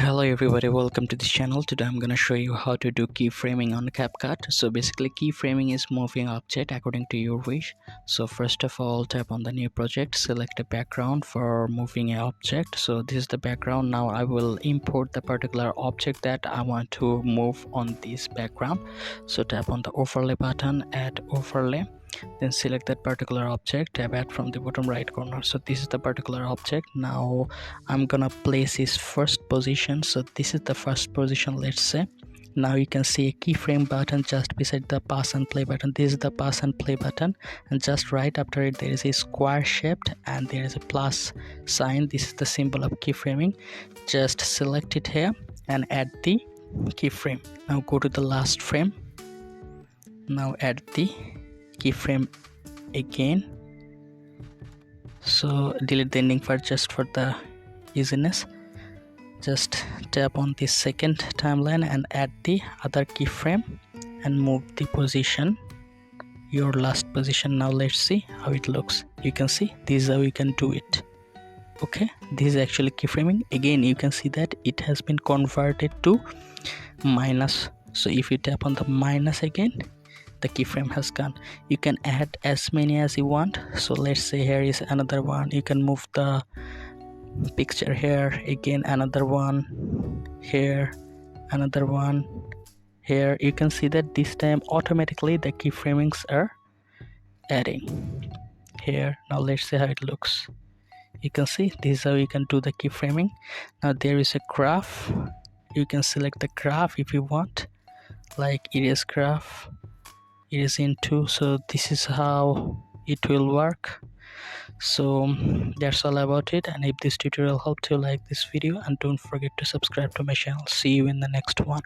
Hello everybody, welcome to this channel. Today I'm gonna show you how to do keyframing on Capcut. So basically keyframing is moving object according to your wish. So first of all, tap on the new project, select a background for moving an object. So this is the background. Now I will import the particular object that I want to move on this background. So tap on the overlay button, add overlay, then select that particular object, tap add from the bottom right corner. So this is the particular object. Now I'm gonna place his first position. So this is the first position, let's say. Now you can see a keyframe button just beside the pass and play button. This is the pass and play button, and just right after it there is a square shaped and there is a plus sign. This is the symbol of keyframing. Just select it here and add the keyframe. Now go to the last frame. Now add the keyframe again. So delete the ending part just for the easiness. Just tap on the second timeline and add the other keyframe and move the position, your last position. Now let's see how it looks. You can see this is how you can do it. Okay, this is actually keyframing. Again, you can see that it has been converted to minus. So if you tap on the minus again, the keyframe has gone. You can add as many as you want. So let's say here is another one. You can move the picture here, again another one here, another one here. You can see that this time automatically the keyframings are adding here. Now let's see how it looks. You can see this is how you can do the keyframing. Now there is a graph. You can select the graph if you want, like erase graph, erase into. So this is how it will work. So that's all about it, and if this tutorial helped you, like this video and don't forget to subscribe to my channel. See you in the next one.